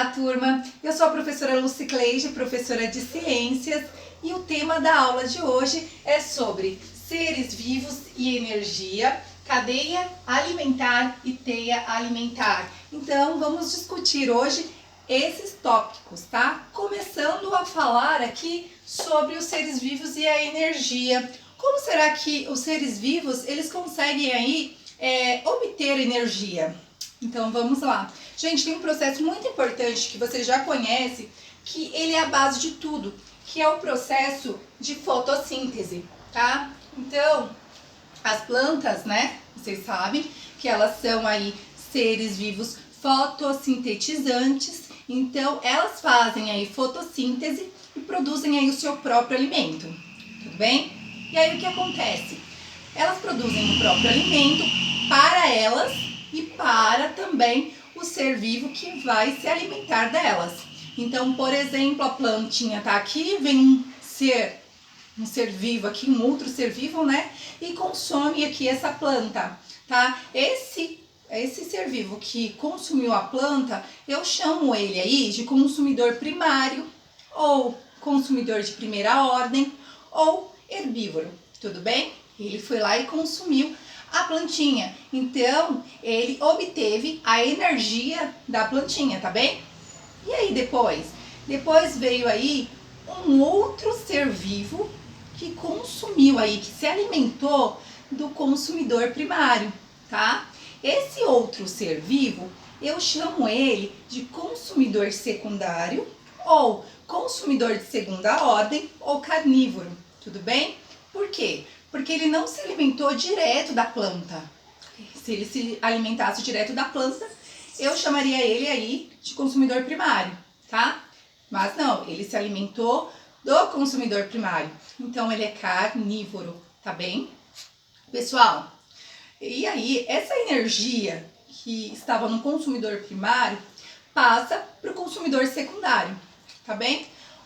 Olá, turma! Eu sou a professora Lucicleide, professora de Ciências, e o tema da aula de hoje é sobre seres vivos e energia, cadeia alimentar e teia alimentar. Então, vamos discutir hoje esses tópicos, tá? Começando a falar aqui sobre os seres vivos e a energia. Como será que os seres vivos, eles conseguem aí obter energia? Então, vamos lá. Gente, tem um processo muito importante que você já conhece, que ele é a base de tudo, que é o processo de fotossíntese, tá? Então, as plantas, né, vocês sabem que elas são aí seres vivos fotossintetizantes, então elas fazem aí fotossíntese e produzem aí o seu próprio alimento, tudo bem? E aí o que acontece? Elas produzem o próprio alimento para elas e para também o ser vivo que vai se alimentar delas. Então, por exemplo, a plantinha tá aqui, vem um ser vivo aqui, um outro ser vivo, né? E consome aqui essa planta, tá? Esse ser vivo que consumiu a planta, eu chamo ele aí de consumidor primário, ou consumidor de primeira ordem, ou herbívoro, tudo bem? Ele foi lá e consumiu a plantinha, então ele obteve a energia da plantinha, tá bem? E aí depois veio aí um outro ser vivo que consumiu aí, que se alimentou do consumidor primário, tá? Esse outro ser vivo, eu chamo ele de consumidor secundário, ou consumidor de segunda ordem, ou carnívoro, tudo bem? Por quê? Porque ele não se alimentou direto da planta. Se ele se alimentasse direto da planta, eu chamaria ele aí de consumidor primário, tá? Mas não, ele se alimentou do consumidor primário. Então ele é carnívoro, tá bem? Pessoal, e aí essa energia que estava no consumidor primário passa para o consumidor secundário, tá bem?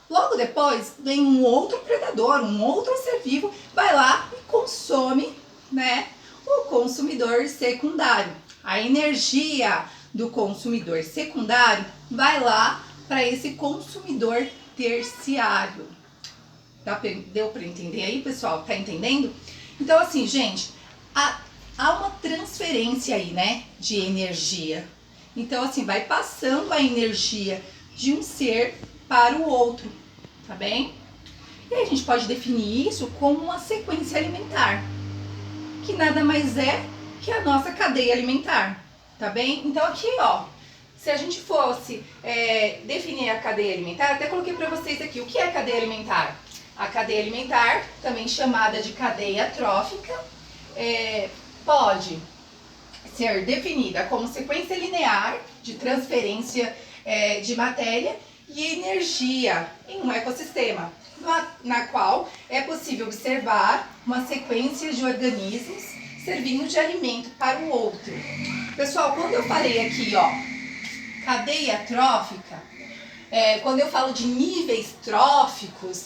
Logo depois vem um outro predador, um outro ser vivo, vai lá e consome, né, o consumidor secundário. A energia do consumidor secundário vai lá para esse consumidor terciário. Deu para entender aí, pessoal? Tá entendendo? Então, assim, gente, há uma transferência aí, né, de energia. Então, assim, vai passando a energia de um ser para o outro, tá bem? E aí a gente pode definir isso como uma sequência alimentar, que nada mais é que a nossa cadeia alimentar, tá bem? Então aqui, ó, se a gente fosse definir a cadeia alimentar, até coloquei para vocês aqui, o que é cadeia alimentar? A cadeia alimentar, também chamada de cadeia trófica, pode ser definida como sequência linear de transferência de matéria e energia em um ecossistema, na qual é possível observar uma sequência de organismos servindo de alimento para o outro. Pessoal, quando eu falei aqui, ó, cadeia trófica, quando eu falo de níveis tróficos,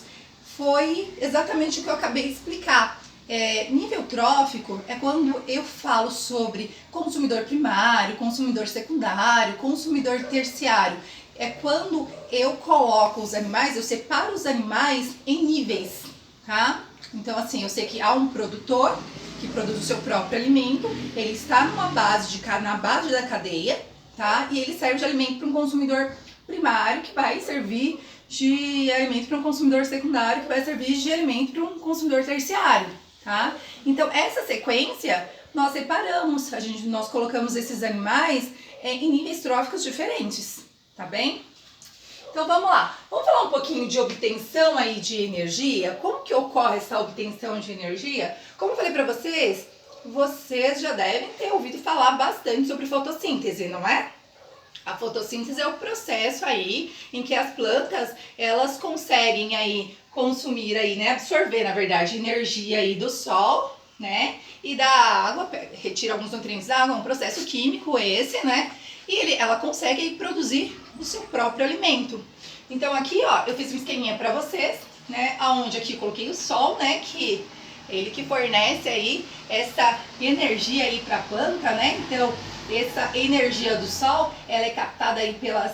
foi exatamente o que eu acabei de explicar. Nível trófico é quando eu falo sobre consumidor primário, consumidor secundário, consumidor terciário. É quando eu coloco os animais, eu separo os animais em níveis, tá? Então, assim, eu sei que há um produtor que produz o seu próprio alimento, ele está na base da cadeia, tá? E ele serve de alimento para um consumidor primário, que vai servir de alimento para um consumidor secundário, que vai servir de alimento para um consumidor terciário, tá? Então, essa sequência, nós separamos, nós colocamos esses animais em níveis tróficos diferentes. Tá bem? Então vamos lá, vamos falar um pouquinho de obtenção aí de energia. Como que ocorre essa obtenção de energia? Como eu falei para vocês, vocês já devem ter ouvido falar bastante sobre fotossíntese, não é? A fotossíntese é o processo aí em que as plantas, elas conseguem aí consumir aí, né, absorver, na verdade, energia aí do sol, né, e da água, retira alguns nutrientes da água, é um processo químico esse, né, e ela consegue aí produzir o seu próprio alimento. Então aqui, ó, eu fiz um esqueminha para vocês, né, aonde aqui eu coloquei o sol, né, que ele que fornece aí essa energia aí para a planta, né? Então, essa energia do sol, ela é captada aí pelas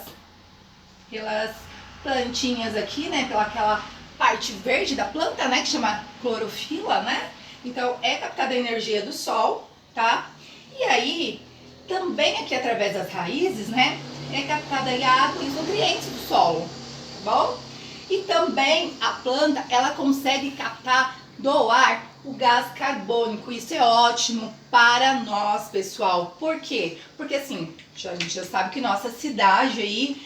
pelas plantinhas aqui, né? Pela aquela parte verde da planta, né? Que chama clorofila, né? Então é captada a energia do sol, tá? E aí, também aqui através das raízes, né? É captada aí a água e os nutrientes do solo, tá bom? E também a planta, ela consegue captar do ar o gás carbônico. Isso é ótimo para nós, pessoal. Por quê? Porque assim, a gente já sabe que nossa cidade aí,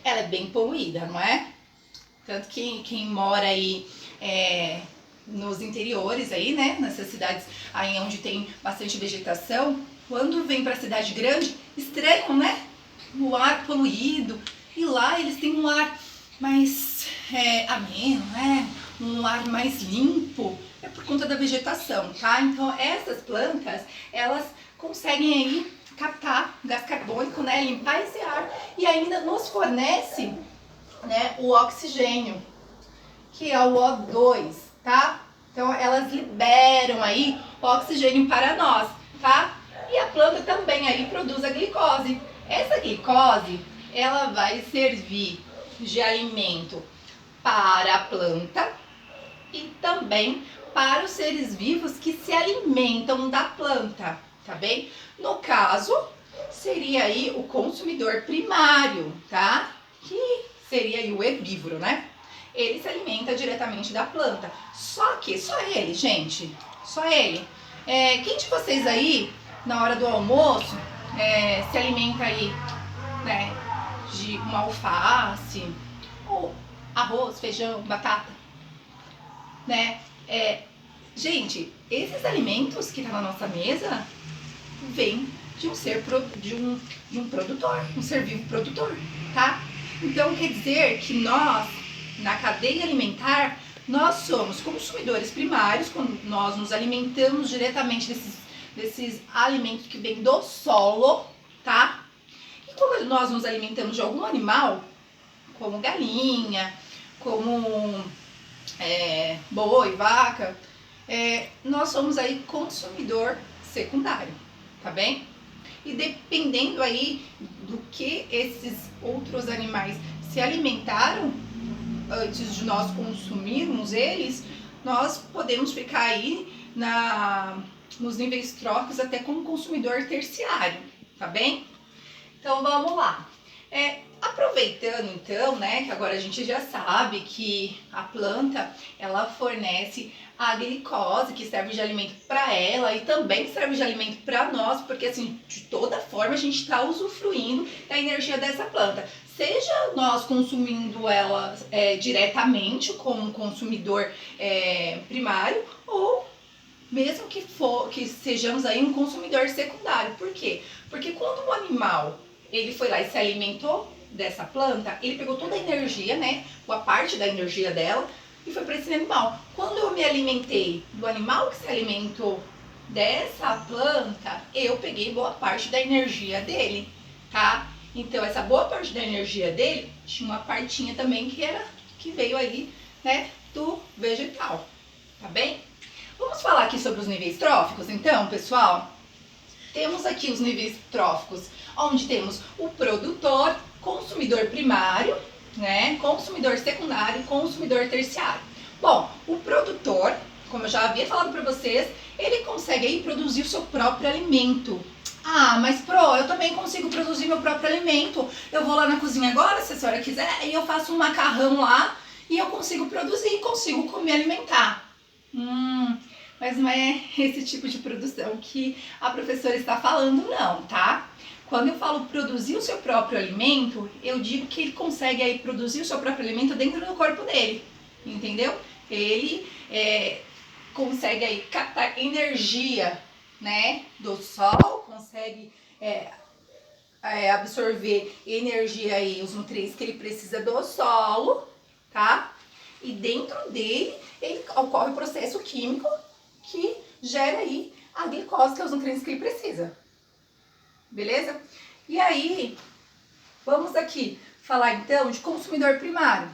ela é bem poluída, não é? Tanto que quem mora aí nos interiores aí, né? Nessas cidades aí onde tem bastante vegetação, quando vem para a cidade grande, estranham, né? O ar poluído. E lá eles têm um ar mais ameno, né? Um ar mais limpo, é por conta da vegetação, tá? Então essas plantas, elas conseguem aí captar gás carbônico, né? Limpar esse ar e ainda nos fornece, né, o oxigênio, que é o O2, tá? Então elas liberam aí o oxigênio para nós, tá? E a planta também aí produz a glicose. Essa glicose, ela vai servir de alimento para a planta e também para os seres vivos que se alimentam da planta, tá bem? No caso, seria aí o consumidor primário, tá? Que seria aí o herbívoro, né? Ele se alimenta diretamente da planta. Só que, só ele, gente, só ele. Quem de vocês aí, na hora do almoço, se alimenta aí, né, de uma alface, ou arroz, feijão, batata, né? Gente, esses alimentos que tá na nossa mesa vêm de um ser de um produtor, um ser vivo produtor, tá? Então quer dizer que nós, na cadeia alimentar, nós somos consumidores primários, quando nós nos alimentamos diretamente desses alimentos que vêm do solo, tá? E quando nós nos alimentamos de algum animal, como galinha, como boi, vaca, nós somos aí consumidor secundário, tá bem? E dependendo aí do que esses outros animais se alimentaram antes de nós consumirmos eles, nós podemos ficar aí nos níveis tróficos até como consumidor terciário, tá bem? Então vamos lá. Aproveitando então, né, que agora a gente já sabe que a planta, ela fornece a glicose, que serve de alimento para ela e também serve de alimento para nós, porque assim, de toda forma a gente está usufruindo da energia dessa planta. Seja nós consumindo ela diretamente como um consumidor primário, ou mesmo que sejamos aí um consumidor secundário. Por quê? Porque quando o animal ele foi lá e se alimentou dessa planta, ele pegou toda a energia, né, boa parte da energia dela, e foi para esse animal. Quando eu me alimentei do animal que se alimentou dessa planta, eu peguei boa parte da energia dele, tá? Então essa boa parte da energia dele tinha uma partinha também que veio aí, né, do vegetal, tá bem? Vamos falar aqui sobre os níveis tróficos, então, pessoal? Temos aqui os níveis tróficos, onde temos o produtor, consumidor primário, né, consumidor secundário e consumidor terciário. Bom, o produtor, como eu já havia falado para vocês, ele consegue aí produzir o seu próprio alimento. Ah, mas eu também consigo produzir meu próprio alimento. Eu vou lá na cozinha agora, se a senhora quiser, e eu faço um macarrão lá e eu consigo produzir, consigo me alimentar. Mas não é esse tipo de produção que a professora está falando, não, tá? Quando eu falo produzir o seu próprio alimento, eu digo que ele consegue aí produzir o seu próprio alimento dentro do corpo dele, entendeu? Ele consegue aí captar energia, né, do sol, consegue absorver energia aí, os nutrientes que ele precisa do solo, tá? E dentro dele, ocorre o processo químico que gera aí a glicose, que é os nutrientes que ele precisa. Beleza? E aí, vamos aqui falar então de consumidor primário.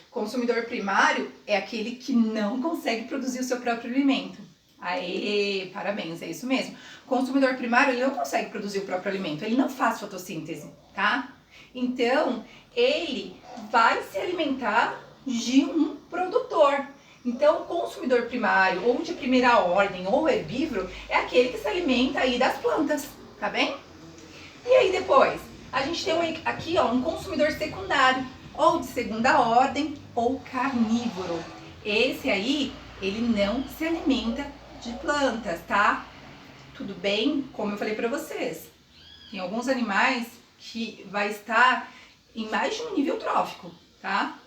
Consumidor primário é aquele que não consegue produzir o seu próprio alimento. Aê, parabéns, é isso mesmo. Consumidor primário, ele não consegue produzir o próprio alimento, ele não faz fotossíntese, tá? Então, ele vai se alimentar de um produtor. Então, o consumidor primário, ou de primeira ordem, ou herbívoro, é aquele que se alimenta aí das plantas, tá bem? E aí depois, a gente tem aqui ó, um consumidor secundário, ou de segunda ordem, ou carnívoro. Esse aí, ele não se alimenta de plantas, tá? Tudo bem? Como eu falei pra vocês, tem alguns animais que vai estar em mais de um nível trófico, tá?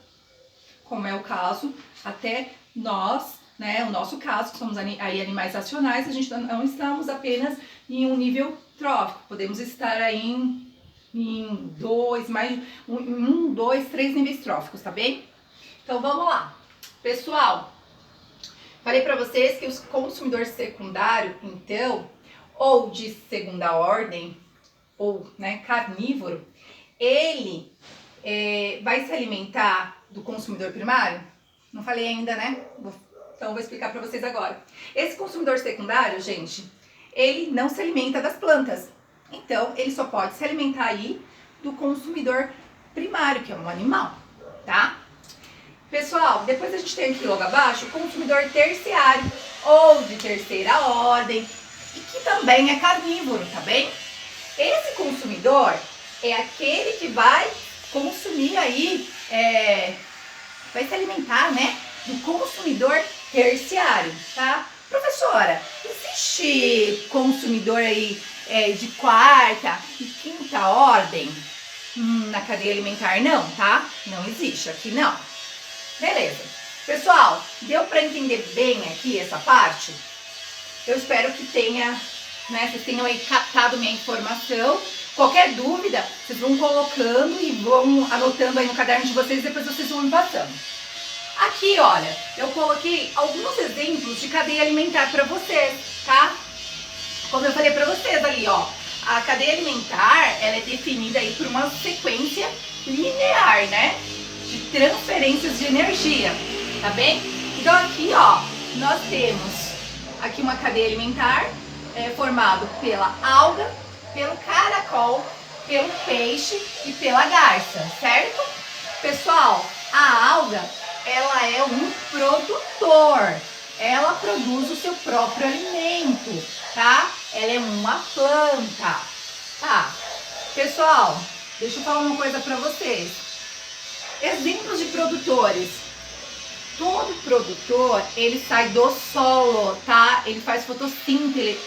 Como é o caso, até nós, né, o nosso caso, que somos aí animais racionais, a gente não estamos apenas em um nível trófico, podemos estar aí em dois, três níveis tróficos, tá bem? Então vamos lá. Pessoal, falei pra vocês que o consumidor secundário, então, ou de segunda ordem, ou né, carnívoro, ele vai se alimentar do consumidor primário? Não falei ainda, né? Então vou explicar para vocês agora. Esse consumidor secundário, gente, ele não se alimenta das plantas. Então, ele só pode se alimentar aí do consumidor primário, que é um animal, tá? Pessoal, depois a gente tem aqui logo abaixo o consumidor terciário, ou de terceira ordem, e que também é carnívoro, tá bem? Esse consumidor é aquele que vai consumir aí, vai se alimentar, né, do consumidor terciário, tá? Professora, existe consumidor aí de quarta e quinta ordem na cadeia alimentar? Não, tá? Não existe, aqui não. Beleza. Pessoal, deu para entender bem aqui essa parte? Eu espero que tenha, né, vocês tenham aí captado minha informação. Qualquer dúvida, vocês vão colocando e vão anotando aí no caderno de vocês e depois vocês vão me passando. Aqui, olha, eu coloquei alguns exemplos de cadeia alimentar para vocês, tá? Como eu falei para vocês ali, ó, a cadeia alimentar, ela é definida aí por uma sequência linear, né? De transferências de energia, tá bem? Então aqui, ó, nós temos aqui uma cadeia alimentar formado pela alga, pelo caracol, pelo peixe e pela garça, certo? Pessoal, a alga, ela é um produtor, ela produz o seu próprio alimento, tá? Ela é uma planta, tá? Pessoal, deixa eu falar uma coisa pra vocês. Exemplos de produtores. Todo produtor, ele sai do solo, tá? Ele faz fotossíntese.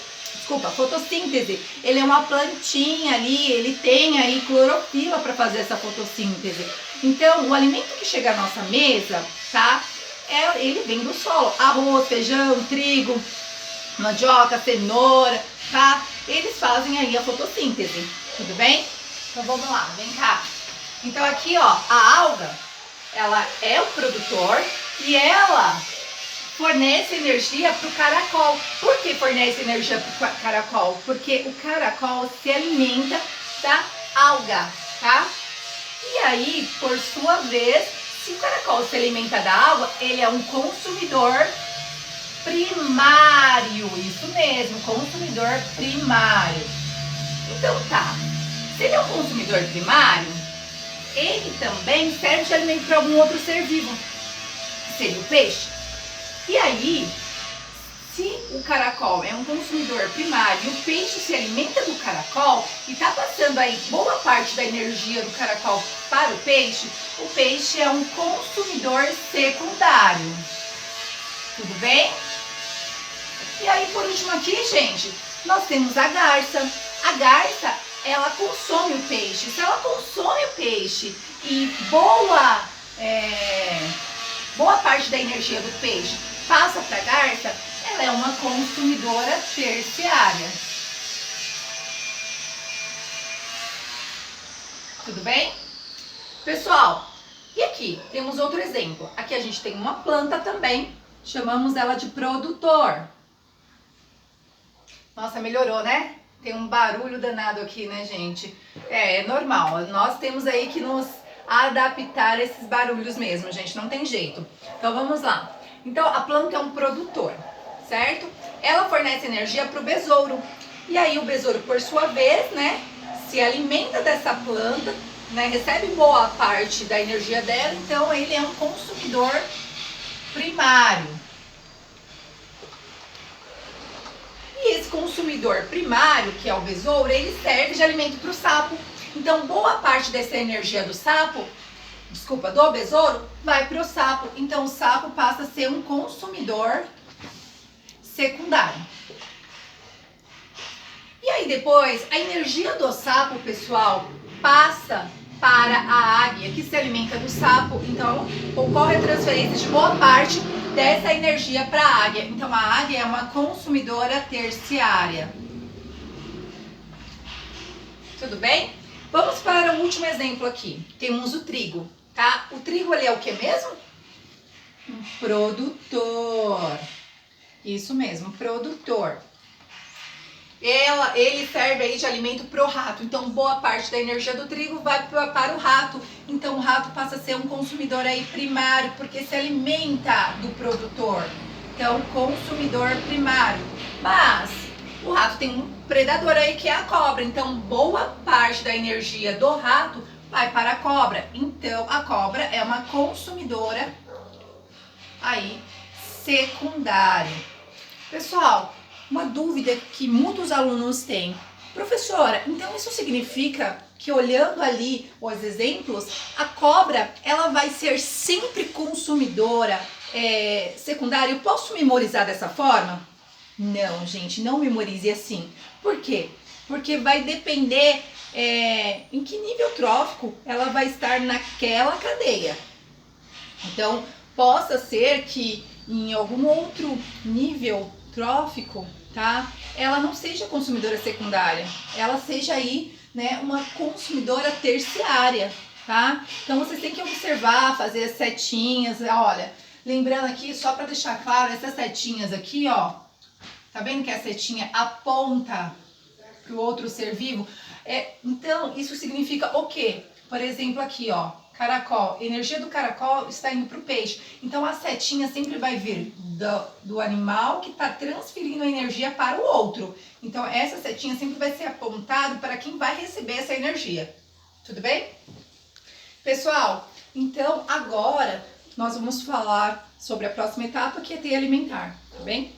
Ele é uma plantinha ali, ele tem aí clorofila para fazer essa fotossíntese. Então, o alimento que chega à nossa mesa, tá? Ele vem do solo. Arroz, feijão, trigo, mandioca, cenoura, tá? Eles fazem aí a fotossíntese, tudo bem? Então vamos lá, vem cá. Então aqui, ó, a alga, ela é o produtor e ela fornece energia para o caracol. Por que fornece energia para o caracol? Porque o caracol se alimenta da alga, tá? E aí, por sua vez, se o caracol se alimenta da água, ele é um consumidor primário. Isso mesmo, consumidor primário. Então tá, se ele é um consumidor primário, ele também serve de alimento para algum outro ser vivo, que seria o peixe. E aí, se o caracol é um consumidor primário e o peixe se alimenta do caracol e está passando aí boa parte da energia do caracol para o peixe é um consumidor secundário. Tudo bem? E aí, por último aqui, gente, nós temos a garça. A garça, ela consome o peixe. Se ela consome o peixe e boa parte da energia do peixe passa para a garça, ela é uma consumidora terciária. Tudo bem? Pessoal, e aqui temos outro exemplo. Aqui a gente tem uma planta também, chamamos ela de produtor. Nossa, melhorou, né? Tem um barulho danado aqui, né, gente? É normal. Nós temos aí que nos adaptar a esses barulhos mesmo, gente. Não tem jeito. Então, vamos lá. Então, a planta é um produtor, certo? Ela fornece energia para o besouro. E aí, o besouro, por sua vez, né, se alimenta dessa planta né, recebe boa parte da energia dela, então ele é um consumidor primário. E esse consumidor primário, que é o besouro, ele serve de alimento para o sapo. Então, boa parte dessa energia do sapo, do besouro, vai para o sapo. Então, o sapo passa a ser um consumidor secundário. E aí depois, a energia do sapo, pessoal, passa para a águia, que se alimenta do sapo. Então, ocorre a transferência de boa parte dessa energia para a águia. Então, a águia é uma consumidora terciária. Tudo bem? Vamos para o último exemplo aqui. Temos o trigo, tá? O trigo, ele é o que mesmo? Um produtor. Isso mesmo, produtor. Ele serve aí de alimento para o rato. Então, boa parte da energia do trigo vai para o rato. Então, o rato passa a ser um consumidor aí primário, porque se alimenta do produtor. Então, consumidor primário. Mas o rato tem um predador aí que é a cobra. Então, boa parte da energia do rato vai para a cobra. Então, a cobra é uma consumidora aí secundária. Pessoal, uma dúvida que muitos alunos têm. Professora, então isso significa que olhando ali os exemplos, a cobra ela vai ser sempre consumidora secundária? Eu posso memorizar dessa forma? Não, gente, não memorize assim. Por quê? Porque vai depender em que nível trófico ela vai estar naquela cadeia. Então, possa ser que em algum outro nível trófico, tá? Ela não seja consumidora secundária, ela seja aí, né, uma consumidora terciária, tá? Então vocês têm que observar, fazer as setinhas, olha, lembrando aqui, só para deixar claro, essas setinhas aqui, ó, tá vendo que a setinha aponta para o outro ser vivo? Então, isso significa o quê? Por exemplo, aqui, ó, caracol, energia do caracol está indo para o peixe. Então, a setinha sempre vai vir do animal que está transferindo a energia para o outro. Então, essa setinha sempre vai ser apontada para quem vai receber essa energia. Tudo bem? Pessoal, então agora nós vamos falar sobre a próxima etapa, que é teia alimentar, tá bem?